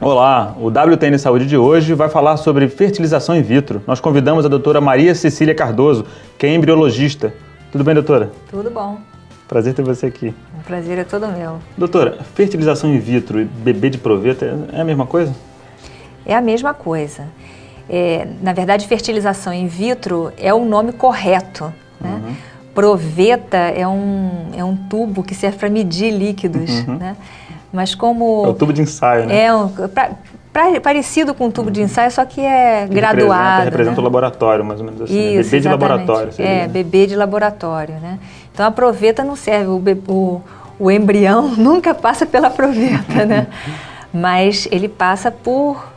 Olá, o WTN Saúde de hoje vai falar sobre fertilização in vitro. Nós convidamos a doutora Maria Cecília Cardoso, que é embriologista. Tudo bem, doutora? Tudo bom. Prazer ter você aqui. O prazer é todo meu. Doutora, fertilização in vitro e bebê de proveta é a mesma coisa? É a mesma coisa. Na verdade, fertilização in vitro é o nome correto, né? Proveta é um tubo que serve para medir líquidos, né? Mas como... É o tubo de ensaio, né? Parecido com um tubo de ensaio, só que é graduado. Representa né? o laboratório, mais ou menos assim. Isso, Bebê exatamente. de laboratório. Seria. Bebê de laboratório, né? Então a proveta não serve, o embrião nunca passa pela proveta, né? Mas ele passa por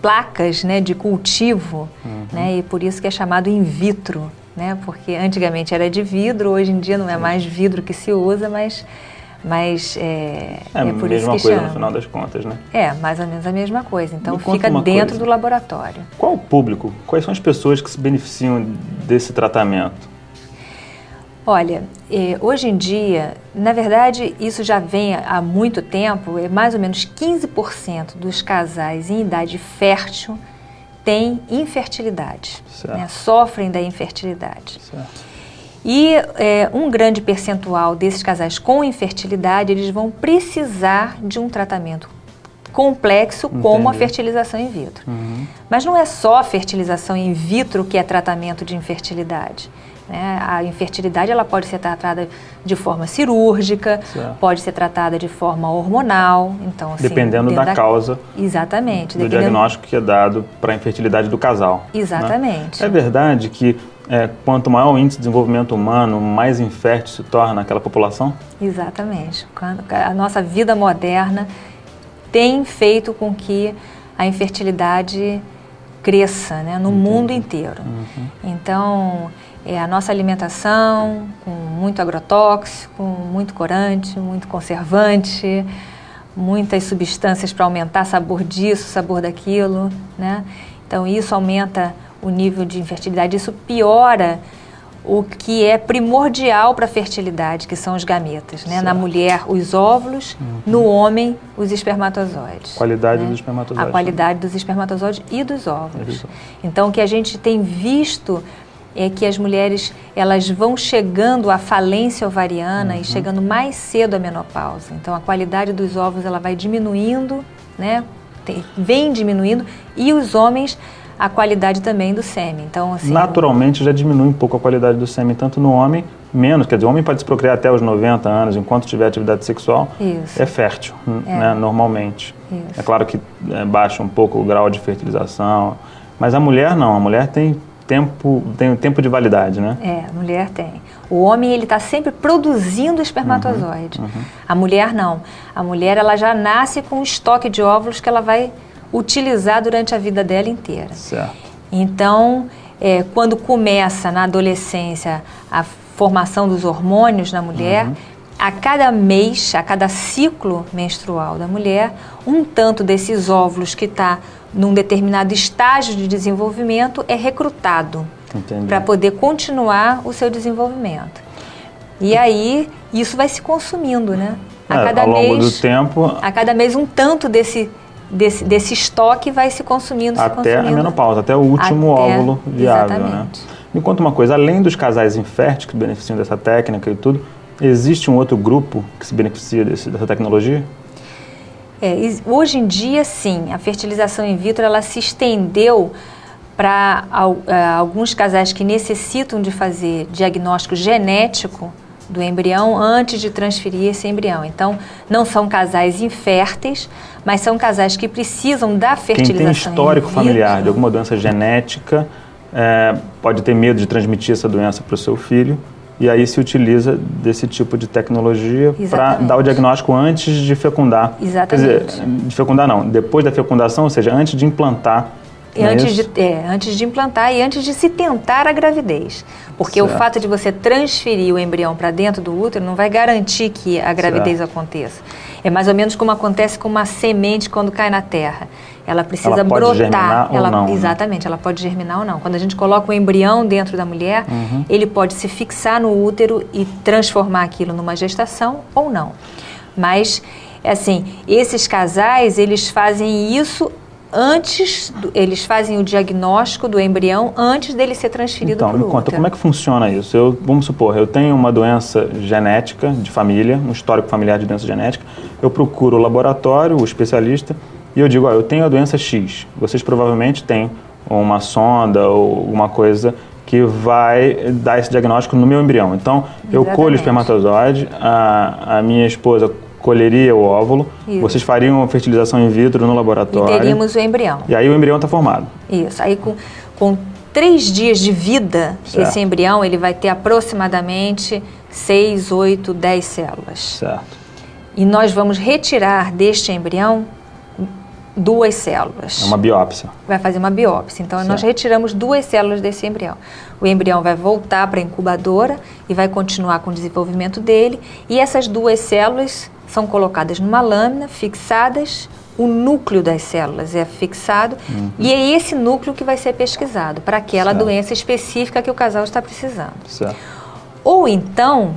placas, né, de cultivo, né? E por isso que é chamado in vitro, né? Porque antigamente era de vidro, hoje em dia não é mais vidro que se usa, mas é por isso que chama. É a mesma coisa no final das contas, né? É, mais ou menos a mesma coisa. Então fica dentro do laboratório. Qual o público? Quais são as pessoas que se beneficiam desse tratamento? Olha, hoje em dia, na verdade, isso já vem há muito tempo, mais ou menos 15% dos casais em idade fértil têm infertilidade, né? Sofrem da infertilidade. Certo. E um grande percentual desses casais com infertilidade, eles vão precisar de um tratamento complexo como a fertilização in vitro. Mas não é só a fertilização in vitro que é tratamento de infertilidade. Né? A infertilidade ela pode ser tratada de forma cirúrgica, pode ser tratada de forma hormonal. Então, assim, dependendo da causa. Exatamente. Do diagnóstico que é dado para a infertilidade do casal. Exatamente. Né? É verdade que quanto maior o índice de desenvolvimento humano, mais infértil se torna aquela população? Exatamente. A nossa vida moderna tem feito com que a infertilidade cresça, né, no mundo inteiro. Então, a nossa alimentação com muito agrotóxico, muito corante, muito conservante, muitas substâncias para aumentar sabor disso, sabor daquilo, né? Então, isso aumenta o nível de infertilidade, isso piora o que é primordial para a fertilidade, que são os gametas, né? Na mulher, os óvulos, no homem, os espermatozoides. Qualidade dos espermatozoides. A qualidade dos espermatozoides e dos óvulos. Então, o que a gente tem visto é que as mulheres, elas vão chegando à falência ovariana e chegando mais cedo à menopausa. Então, a qualidade dos óvulos, ela vai diminuindo, né? Vem diminuindo, e os homens, a qualidade também do sêmen. Então, assim, naturalmente já diminui um pouco a qualidade do sêmen, tanto no homem, menos, quer dizer, o homem pode se procriar até os 90 anos, enquanto tiver atividade sexual, é fértil, né, normalmente. É claro que baixa um pouco o grau de fertilização, mas a mulher não, a mulher tem tempo de validade, né? A mulher tem. O homem, ele está sempre produzindo espermatozoide. A mulher não. A mulher, ela já nasce com um estoque de óvulos que ela vai utilizar durante a vida dela inteira. Certo. Então, quando começa na adolescência a formação dos hormônios na mulher, a cada mês, a cada ciclo menstrual da mulher, um tanto desses óvulos que está num determinado estágio de desenvolvimento é recrutado para poder continuar o seu desenvolvimento. E aí, isso vai se consumindo, né? Ao longo do tempo... A cada mês, um tanto desse estoque vai se consumindo, até a menopausa, até o último óvulo viável, né? Me conta uma coisa, além dos casais inférteis que beneficiam dessa técnica e tudo, existe um outro grupo que se beneficia dessa tecnologia? Hoje em dia, sim, a fertilização in vitro ela se estendeu para alguns casais que necessitam de fazer diagnóstico genético do embrião antes de transferir esse embrião. Então, não são casais inférteis, mas são casais que precisam da fertilização in vitro. Quem tem histórico familiar de alguma doença genética pode ter medo de transmitir essa doença para o seu filho, e aí se utiliza desse tipo de tecnologia para dar o diagnóstico antes de fecundar. Exatamente. Quer dizer, de fecundar não, depois da fecundação, ou seja, antes de implantar. Antes de implantar e antes de se tentar a gravidez. Porque o fato de você transferir o embrião para dentro do útero não vai garantir que a gravidez aconteça. É mais ou menos como acontece com uma semente quando cai na terra. Ela precisa brotar. Pode germinar ou não, exatamente, ela pode germinar ou não. Quando a gente coloca o embrião dentro da mulher, ele pode se fixar no útero e transformar aquilo numa gestação ou não. Mas É assim, esses casais, eles fazem isso antes, eles fazem o diagnóstico do embrião antes dele ser transferido para o útero. Então, me conta, como é que funciona isso? Vamos supor, eu tenho uma doença genética de família, um histórico familiar de doença genética, eu procuro o laboratório, o especialista, e eu digo, eu tenho a doença X, vocês provavelmente têm uma sonda ou alguma coisa que vai dar esse diagnóstico no meu embrião. Então, eu colho o espermatozoide, a minha esposa colheria o óvulo, vocês fariam a fertilização in vitro no laboratório. E teríamos o embrião. E aí o embrião está formado. Isso. Aí com 3 dias de vida, certo. Esse embrião ele vai ter aproximadamente 6, 8, 10 células. Certo. E nós vamos retirar deste embrião 2 células. É uma biópsia. Vai fazer uma biópsia. Então, certo. Nós retiramos 2 células desse embrião. O embrião vai voltar para a incubadora e vai continuar com o desenvolvimento dele. E essas 2 células são colocadas numa lâmina, fixadas. O núcleo das células é fixado. E é esse núcleo que vai ser pesquisado para aquela certo. Doença específica que o casal está precisando. Certo. Ou então,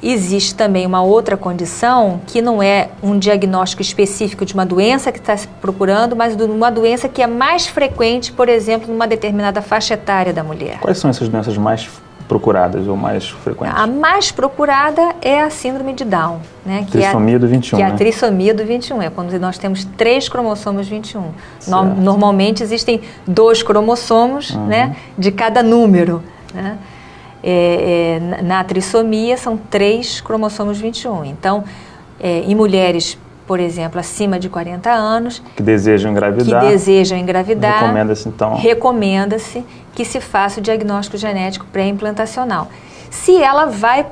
existe também uma outra condição que não é um diagnóstico específico de uma doença que está se procurando, mas de uma doença que é mais frequente, por exemplo, numa determinada faixa etária da mulher. Quais são essas doenças mais procuradas ou mais frequentes? A mais procurada é a síndrome de Down, né? Trissomia do 21, que é a né? trissomia do 21, é quando nós temos 3 cromossomos 21. Normalmente existem 2 cromossomos, né, de cada número, né? Na trissomia são 3 cromossomos 21. Então, em mulheres, por exemplo, acima de 40 anos... Que desejam engravidar. Recomenda-se, então... Recomenda-se que se faça o diagnóstico genético pré-implantacional. Se ela vai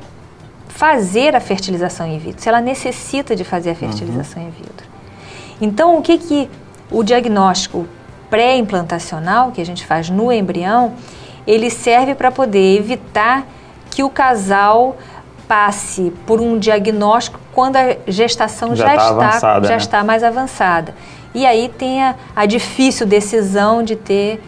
fazer a fertilização in vitro, se ela necessita de fazer a fertilização in vitro. Então, o que o diagnóstico pré-implantacional, que a gente faz no embrião, ele serve para poder evitar que o casal passe por um diagnóstico quando a gestação já está mais avançada. E aí tem a difícil decisão de ter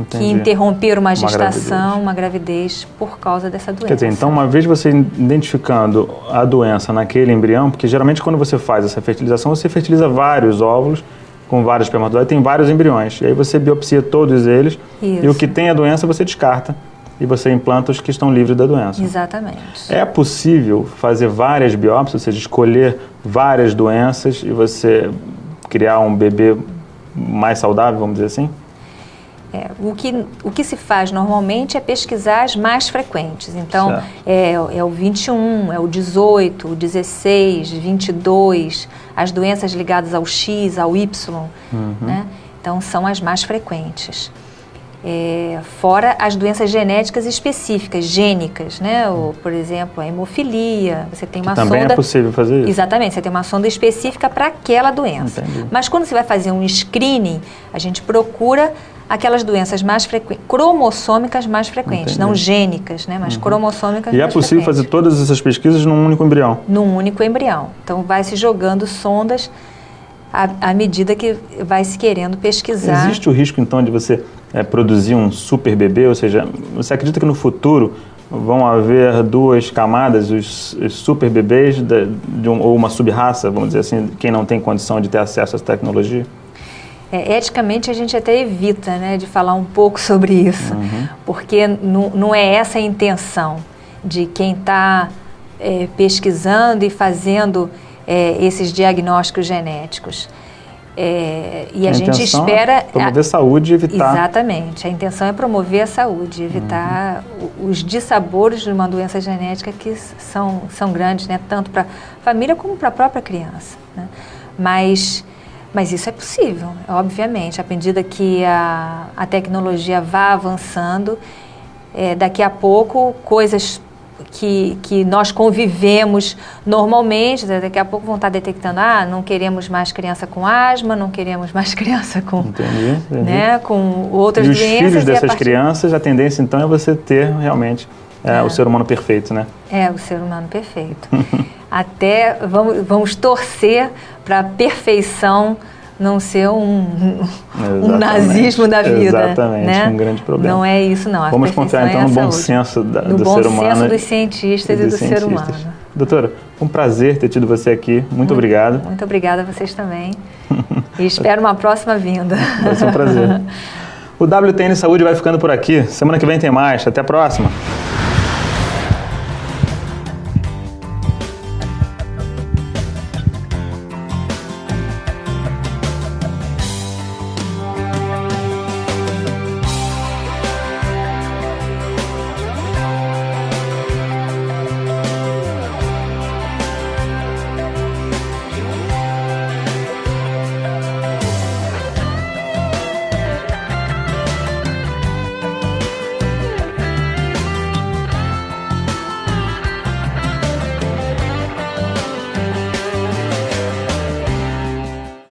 que interromper uma gestação, uma gravidez por causa dessa doença. Quer dizer, então uma vez você identificando a doença naquele embrião, porque geralmente quando você faz essa fertilização, você fertiliza vários óvulos, com vários espermatozoides, tem vários embriões. E aí você biopsia todos eles. Isso. E o que tem a doença você descarta. E você implanta os que estão livres da doença. Exatamente. É possível fazer várias biópsias, ou seja, escolher várias doenças e você criar um bebê mais saudável, vamos dizer assim? O que se faz normalmente é pesquisar as mais frequentes. Então, é o 21, é o 18, o 16, 22, as doenças ligadas ao X, ao Y, né? Então, são as mais frequentes. Fora as doenças genéticas específicas, gênicas, né? Por exemplo, a hemofilia, você tem uma sonda... Também é possível fazer isso. Exatamente, você tem uma sonda específica para aquela doença. Entendi. Mas quando você vai fazer um screening, a gente procura aquelas doenças mais frequentes, cromossômicas mais frequentes, não gênicas, né? Mas cromossômicas mais frequentes. E é possível fazer todas essas pesquisas num único embrião? Num único embrião. Então, vai se jogando sondas à medida que vai se querendo pesquisar. Existe o risco, então, de você produzir um super bebê? Ou seja, você acredita que no futuro vão haver 2 camadas, os super bebês, ou uma sub-raça, vamos dizer assim, quem não tem condição de ter acesso a essa tecnologia? Eticamente, a gente até evita, né, de falar um pouco sobre isso, porque não é essa a intenção de quem está pesquisando e fazendo esses diagnósticos genéticos. E a gente espera... É promover saúde e evitar... Exatamente. A intenção é promover a saúde, evitar os dissabores de uma doença genética que são grandes, né, tanto para a família como para a própria criança, né? Mas isso é possível, obviamente, à medida que a tecnologia vá avançando, daqui a pouco coisas que nós convivemos normalmente, daqui a pouco vão estar detectando, não queremos mais criança com asma, não queremos mais criança com, entendi. Né, com outras doenças. E os filhos dessas crianças, a tendência então é você ter realmente o ser humano perfeito, né? O ser humano perfeito. Até vamos torcer para a perfeição não ser um nazismo da vida. Exatamente, né? Um grande problema. Não é isso, não. Vamos confiar então no bom senso do ser humano. No bom senso dos cientistas e do ser humano. Doutora, foi um prazer ter tido você aqui. Muito obrigado. Muito obrigada a vocês também. E espero uma próxima vinda. Vai ser um prazer. O WTN Saúde vai ficando por aqui. Semana que vem tem mais. Até a próxima.